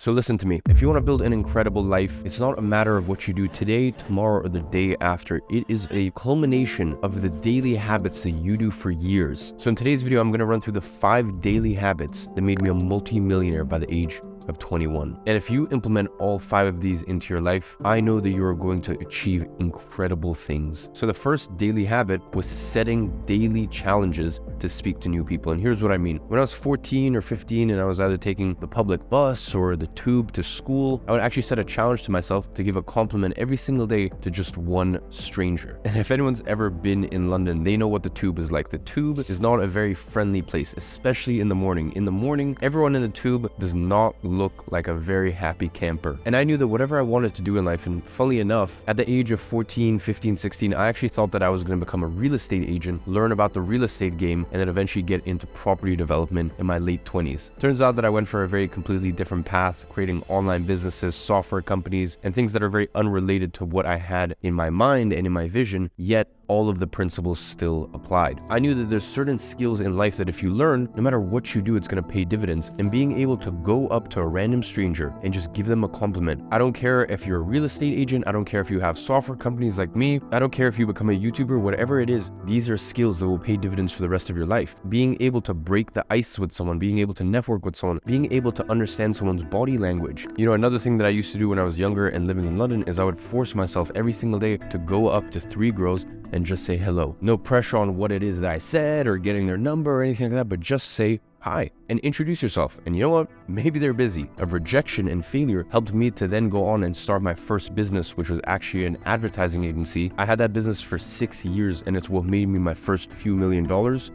So listen to me, if you want to build an incredible life, it's not a matter of what you do today, tomorrow, or the day after. It is a culmination of the daily habits that you do for years. So in today's video, I'm going to run through the 5 daily habits that made me a multi-millionaire by the age of 21. And if you implement all 5 of these into your life, I know that you are going to achieve incredible things. So the first daily habit was setting daily challenges to speak to new people. And here's what I mean. When I was 14 or 15 and I was either taking the public bus or the tube to school, I would actually set a challenge to myself to give a compliment every single day to just one stranger. And if anyone's ever been in London, they know what the tube is like. The tube is not a very friendly place, especially in the morning. In the morning, everyone in the tube does not look like a very happy camper. And I knew that whatever I wanted to do in life, and fully enough, at the age of 14, 15, 16, I actually thought that I was going to become a real estate agent, learn about the real estate game, and then eventually get into property development in my late 20s. Turns out that I went for a very completely different path, creating online businesses, software companies, and things that are very unrelated to what I had in my mind and in my vision, yet all of the principles still applied. I knew that there's certain skills in life that if you learn, no matter what you do, it's going to pay dividends. And being able to go up to a random stranger and just give them a compliment. I don't care if you're a real estate agent. I don't care if you have software companies like me. I don't care if you become a YouTuber, whatever it is. These are skills that will pay dividends for the rest of your life. Being able to break the ice with someone, being able to network with someone, being able to understand someone's body language. You know, another thing that I used to do when I was younger and living in London is I would force myself every single day to go up to 3 girls and just say hello. No pressure on what it is that I said or getting their number or anything like that, but just say hi and introduce yourself. And you know what? Maybe they're busy. A rejection and failure helped me to then go on and start my first business, which was actually an advertising agency. I had that business for 6 years, and it's what made me my first few $1 million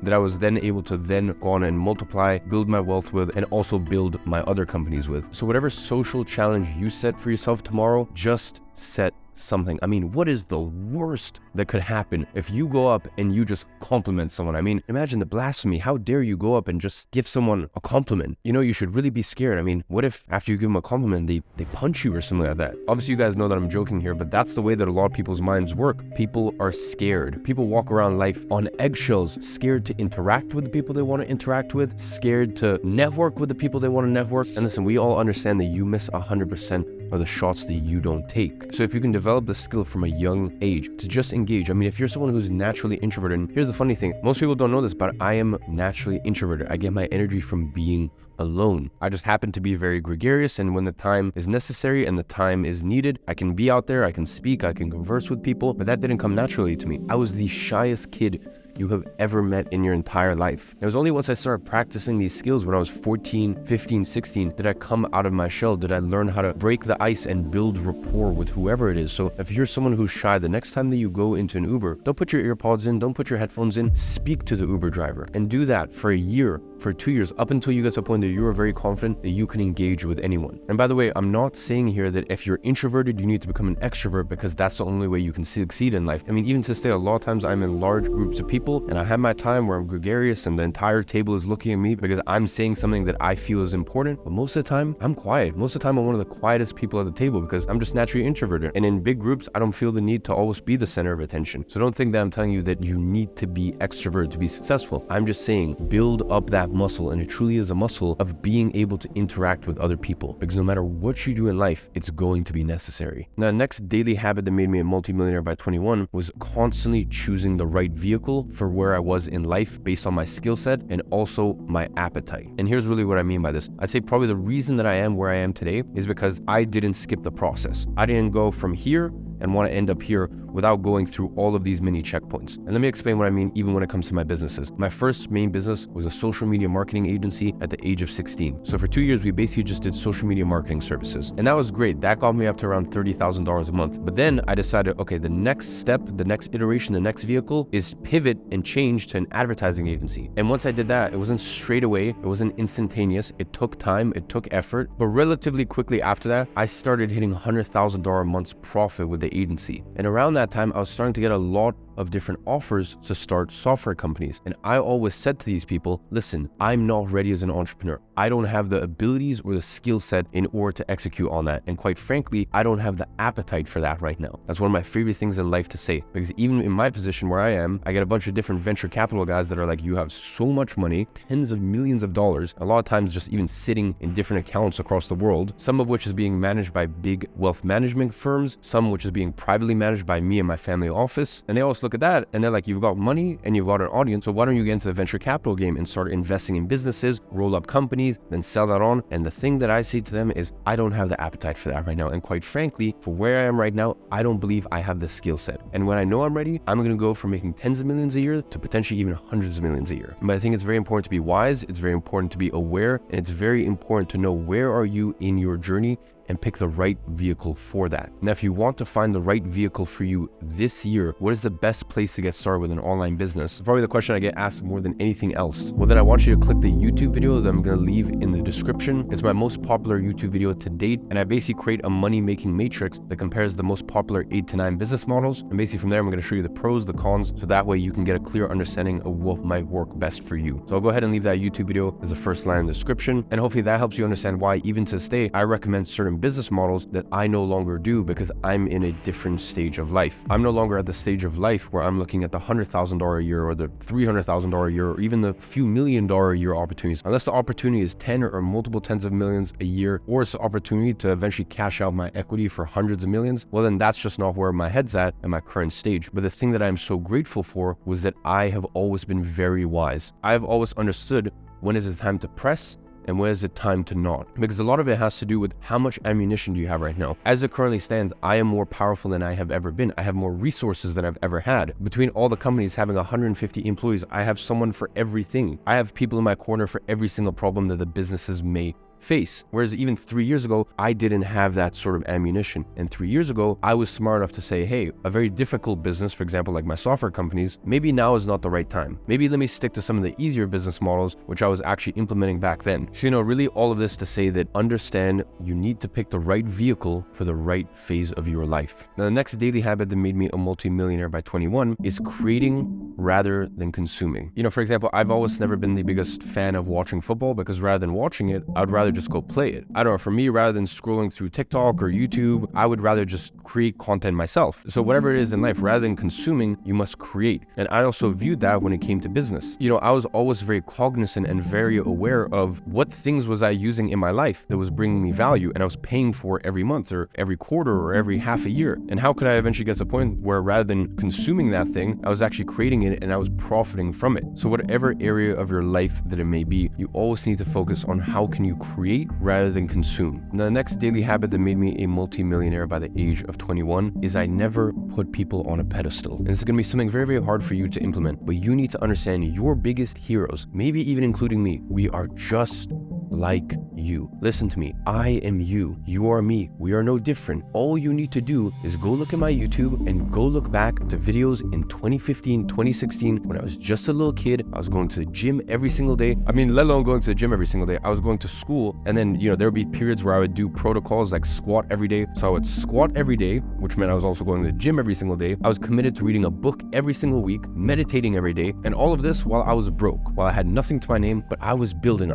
that I was then able to then go on and multiply, build my wealth with, and also build my other companies with. So whatever social challenge you set for yourself tomorrow, just set something. I mean, what is the worst that could happen if you go up and you just compliment someone? I mean, imagine the blasphemy. How dare you go up and just give someone a compliment? You know, you should really be scared. I mean, what if after you give them a compliment, they punch you or something like that? Obviously, you guys know that I'm joking here, but that's the way that a lot of people's minds work. People are scared. People walk around life on eggshells, scared to interact with the people they want to interact with, scared to network with the people they want to network. And listen, we all understand that you miss 100% of the shots that you don't take. So if you can develop the skill from a young age to just engage. I mean, if you're someone who's naturally introverted, and here's the funny thing, most people don't know this, but I am naturally introverted. I get my energy from being alone. I just happen to be very gregarious, and when the time is necessary and the time is needed, I can be out there, I can speak, I can converse with people, but that didn't come naturally to me. I was the shyest kid you have ever met in your entire life. It was only once I started practicing these skills when I was 14, 15, 16, did I come out of my shell, did I learn how to break the ice and build rapport with whoever it is. So if you're someone who's shy, the next time that you go into an Uber, don't put your earpods in, don't put your headphones in, speak to the Uber driver and do that for a year, for 2 years, up until you get to a point that you are very confident that you can engage with anyone. And by the way, I'm not saying here that if you're introverted, you need to become an extrovert because that's the only way you can succeed in life. I mean, even to this day, a lot of times I'm in large groups of people and I have my time where I'm gregarious and the entire table is looking at me because I'm saying something that I feel is important. But most of the time, I'm quiet. Most of the time, I'm one of the quietest people at the table because I'm just naturally introverted. And in big groups, I don't feel the need to always be the center of attention. So don't think that I'm telling you that you need to be extroverted to be successful. I'm just saying build up that muscle, and it truly is a muscle of being able to interact with other people because no matter what you do in life, it's going to be necessary. Now, the next daily habit that made me a multimillionaire by 21 was constantly choosing the right vehicle for where I was in life based on my skill set and also my appetite. And here's really what I mean by this. I'd say probably the reason that I am where I am today is because I didn't skip the process. I didn't go from here and want to end up here without going through all of these mini checkpoints. And let me explain what I mean even when it comes to my businesses. My first main business was a social media marketing agency at the age of 16. So for 2 years, we basically just did social media marketing services. And that was great. That got me up to around $30,000 a month. But then I decided, okay, the next step, the next iteration, the next vehicle is pivot and change to an advertising agency. And once I did that, it wasn't straight away. It wasn't instantaneous. It took time. It took effort. But relatively quickly after that, I started hitting $100,000 a month's profit with the agency. And around that time, I was starting to get a lot of different offers to start software companies. And I always said to these people, listen, I'm not ready as an entrepreneur. I don't have the abilities or the skill set in order to execute on that. And quite frankly, I don't have the appetite for that right now. That's one of my favorite things in life to say, because even in my position where I am, I get a bunch of different venture capital guys that are like, you have so much money, tens of millions of dollars, a lot of times just even sitting in different accounts across the world, some of which is being managed by big wealth management firms, some which is being privately managed by me and my family office. And they always look at that and they're like, you've got money and you've got an audience, so why don't you get into the venture capital game and start investing in businesses, roll up companies, then sell that on? And the thing that I say to them is, I don't have the appetite for that right now. And quite frankly, for where I am right now, I don't believe I have the skill set. And when I know I'm ready, I'm going to go from making tens of millions a year to potentially even hundreds of millions a year. But I think it's very important to be wise. It's very important to be aware. And it's very important to know where are you in your journey and pick the right vehicle for that. Now, if you want to find the right vehicle for you this year, what is the best place to get started with an online business? It's probably the question I get asked more than anything else. Well, then I want you to click the YouTube video that I'm going to leave in the description. It's my most popular YouTube video to date, and I basically create a money-making matrix that compares the most popular 8 to 9 business models. And basically from there, I'm going to show you the pros, the cons, so that way you can get a clear understanding of what might work best for you. So I'll go ahead and leave that YouTube video as the first line in the description, and hopefully that helps you understand why even to this day, I recommend certain business models that I no longer do because I'm in a different stage of life. I'm no longer at the stage of life where I'm looking at the $100,000 a year or the $300,000 a year or even the few $1 million a year opportunities. Unless the opportunity is 10 or multiple tens of millions a year, or it's an opportunity to eventually cash out my equity for hundreds of millions, well then that's just not where my head's at my current stage. But the thing that I'm so grateful for was that I have always been very wise. I've always understood when is it time to press and when is it time to not? Because a lot of it has to do with how much ammunition do you have right now. As it currently stands, I am more powerful than I have ever been. I have more resources than I've ever had. Between all the companies having 150 employees, I have someone for everything. I have people in my corner for every single problem that the businesses may face. Whereas even 3 years ago, I didn't have that sort of ammunition. And 3 years ago, I was smart enough to say, hey, a very difficult business, for example, like my software companies, maybe now is not the right time. Maybe let me stick to some of the easier business models, which I was actually implementing back then. So, really all of this to say that understand you need to pick the right vehicle for the right phase of your life. Now, the next daily habit that made me a multi-millionaire by 21 is creating rather than consuming. For example, I've always never been the biggest fan of watching football because rather than watching it, I'd rather just go play it. I don't know, for me, rather than scrolling through TikTok or YouTube, I would rather just create content myself. So whatever it is in life, rather than consuming, you must create. And I also viewed that when it came to business. I was always very cognizant and very aware of what things was I using in my life that was bringing me value and I was paying for every month or every quarter or every half a year. And how could I eventually get to the point where rather than consuming that thing, I was actually creating it and I was profiting from it. So whatever area of your life that it may be, you always need to focus on how can you create rather than consume. Now, the next daily habit that made me a multi-millionaire by the age of 21 is I never put people on a pedestal. And this is going to be something very, very hard for you to implement, but you need to understand your biggest heroes, maybe even including me. We are just like you. Listen to me. I am you. You are me. We are no different. All you need to do is go look at my YouTube and go look back to videos in 2015, 2016, when I was just a little kid. I was going to the gym every single day. Let alone going to the gym every single day. I was going to school, and then, there would be periods where I would do protocols like squat every day. So I would squat every day, which meant I was also going to the gym every single day. I was committed to reading a book every single week, meditating every day, and all of this while I was broke, while I had nothing to my name, but I was building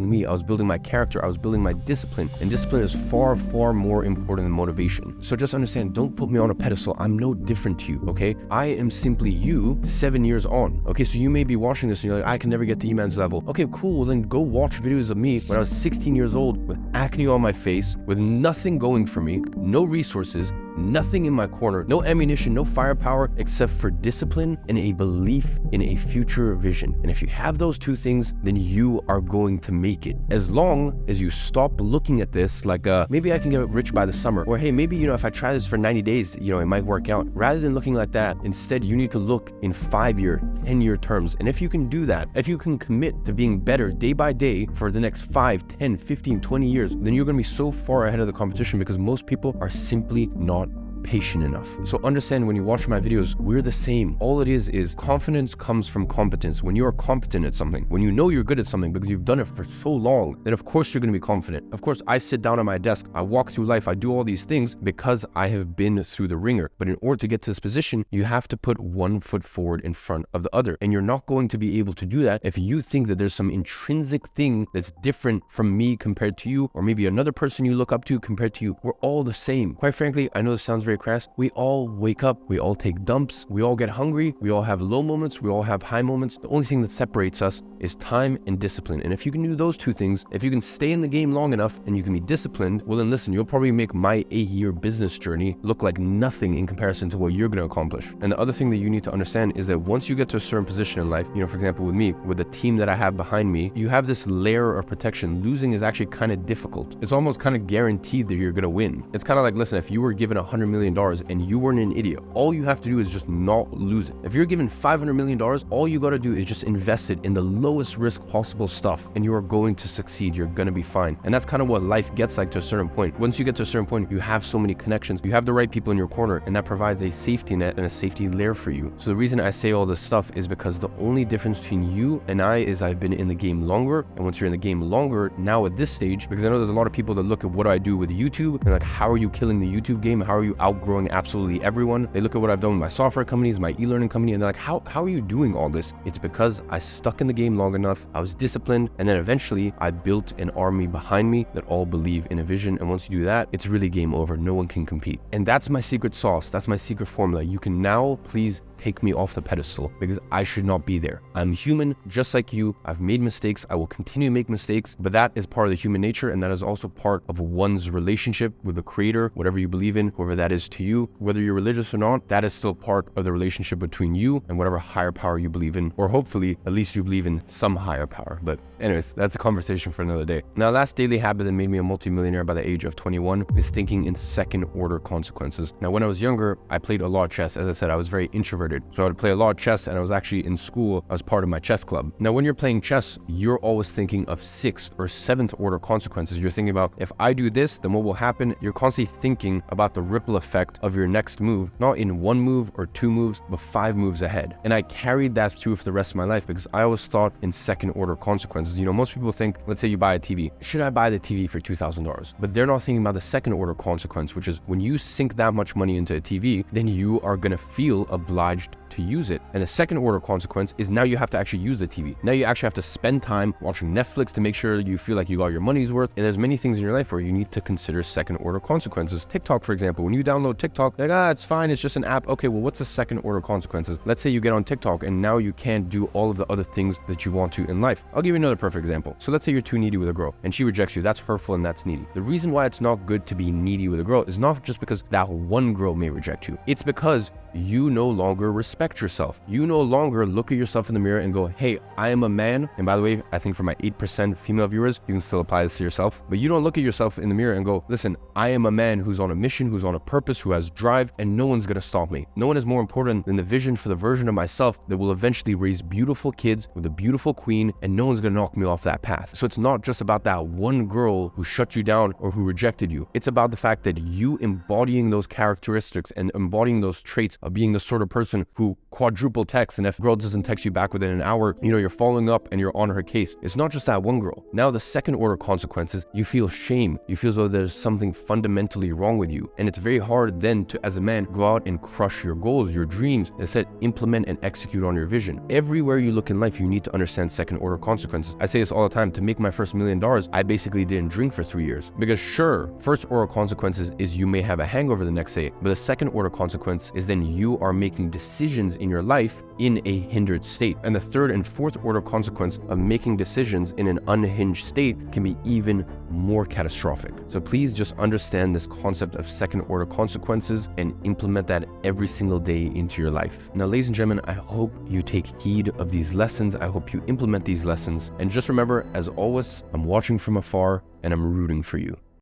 me. I was building my character. I was building my discipline. And discipline is far, far more important than motivation. So just understand, don't put me on a pedestal. I'm no different to you, okay? I am simply you 7 years on. Okay, so you may be watching this and you're like, I can never get to Iman's level. Okay, cool. Well, then go watch videos of me when I was 16 years old with acne on my face, with nothing going for me, no resources, nothing in my corner, no ammunition, no firepower, except for discipline and a belief in a future vision. And if you have those two things, then you are going to make it. As long as you stop looking at this like, maybe I can get rich by the summer, or hey, maybe, if I try this for 90 days, it might work out. Rather than looking like that, instead, you need to look in 5-year, 10-year terms. And if you can do that, if you can commit to being better day by day for the next 5, 10, 15, 20 years, then you're going to be so far ahead of the competition because most people are simply not patient enough. So understand, when you watch my videos, we're the same. All it is confidence comes from competence. When you are competent at something, when you know you're good at something because you've done it for so long, then of course you're going to be confident. Of course, I sit down at my desk, I walk through life, I do all these things because I have been through the ringer. But in order to get to this position, you have to put one foot forward in front of the other. And you're not going to be able to do that if you think that there's some intrinsic thing that's different from me compared to you, or maybe another person you look up to compared to you. We're all the same. Quite frankly, I know this sounds very crass. We all wake up, we all take dumps, we all get hungry, we all have low moments, we all have high moments. The only thing that separates us is time and discipline. And if you can do those two things, if you can stay in the game long enough and you can be disciplined, well then listen, you'll probably make my 8-year business journey look like nothing in comparison to what you're going to accomplish. And the other thing that you need to understand is that once you get to a certain position in life, for example, with me, with the team that I have behind me, you have this layer of protection. Losing is actually kind of difficult. It's almost kind of guaranteed that you're going to win. It's kind of like, listen, if you were given $100 million and you weren't an idiot, all you have to do is just not lose it. If you're given $500 million, all you got to do is just invest it in the lowest risk possible stuff and you are going to succeed. You're going to be fine. And that's kind of what life gets like to a certain point. Once you get to a certain point, you have so many connections, you have the right people in your corner, and that provides a safety net and a safety layer for you. So the reason I say all this stuff is because the only difference between you and I is I've been in the game longer. And once you're in the game longer, now at this stage, because I know there's a lot of people that look at what I do with YouTube and like, how are you killing the YouTube game? How are you outgrowing absolutely everyone? They look at what I've done with my software companies, my e-learning company, and they're like, how are you doing all this? It's because I stuck in the game long enough, I was disciplined, and then eventually I built an army behind me that all believe in a vision. And once you do that, it's really game over. No one can compete. And that's my secret sauce. That's my secret formula. You can now please take me off the pedestal because I should not be there. I'm human just like you. I've made mistakes. I will continue to make mistakes, but that is part of the human nature, and that is also part of one's relationship with the creator, whatever you believe in, whoever that is to you. Whether you're religious or not, that is still part of the relationship between you and whatever higher power you believe in, or hopefully at least you believe in some higher power. But anyways, that's a conversation for another day. Now, last daily habit that made me a multimillionaire by the age of 21 is thinking in second order consequences. Now, when I was younger, I played a lot of chess. As I said, I was very introverted. So I would play a lot of chess, and I was actually in school, I was part of my chess club. Now, when you're playing chess, you're always thinking of 6th or 7th order consequences. You're thinking about, if I do this, then what will happen? You're constantly thinking about the ripple effect of your next move, not in 1 move or 2 moves, but 5 moves ahead. And I carried that through for the rest of my life because I always thought in second order consequences. Most people think, let's say you buy a TV. Should I buy the TV for $2,000? But they're not thinking about the second order consequence, which is when you sink that much money into a TV, then you are going to feel obliged to use it. And the second order consequence is now you have to actually use the TV. Now you actually have to spend time watching Netflix to make sure you feel like you got your money's worth. And there's many things in your life where you need to consider second order consequences. TikTok, for example, when you download TikTok, like, it's fine, it's just an app. Okay, well, what's the second order consequences? Let's say you get on TikTok and now you can't do all of the other things that you want to in life. I'll give you another perfect example. So let's say you're too needy with a girl and she rejects you. That's hurtful and that's needy. The reason why it's not good to be needy with a girl is not just because that one girl may reject you. It's because you no longer respect yourself. You no longer look at yourself in the mirror and go, hey, I am a man. And by the way, I think for my 8% female viewers, you can still apply this to yourself. But you don't look at yourself in the mirror and go, listen, I am a man who's on a mission, who's on a purpose, who has drive, and no one's going to stop me. No one is more important than the vision for the version of myself that will eventually raise beautiful kids with a beautiful queen, and no one's going to knock me off that path. So it's not just about that one girl who shut you down or who rejected you. It's about the fact that you embodying those characteristics and embodying those traits of being the sort of person who quadruple texts, and if a girl doesn't text you back within an hour, you're following up and you're on her case. It's not just that one girl. Now the second order consequences, you feel shame. You feel as though there's something fundamentally wrong with you. And it's very hard then to, as a man, go out and crush your goals, your dreams, instead implement and execute on your vision. Everywhere you look in life, you need to understand second order consequences. I say this all the time. To make my first $1 million, I basically didn't drink for 3 years. Because sure, first order consequences is you may have a hangover the next day, but the second order consequence is then you are making decisions in your life in a hindered state. And the third and fourth order consequence of making decisions in an unhinged state can be even more catastrophic. So please just understand this concept of second order consequences and implement that every single day into your life. Now, ladies and gentlemen, I hope you take heed of these lessons. I hope you implement these lessons. And just remember, as always, I'm watching from afar and I'm rooting for you.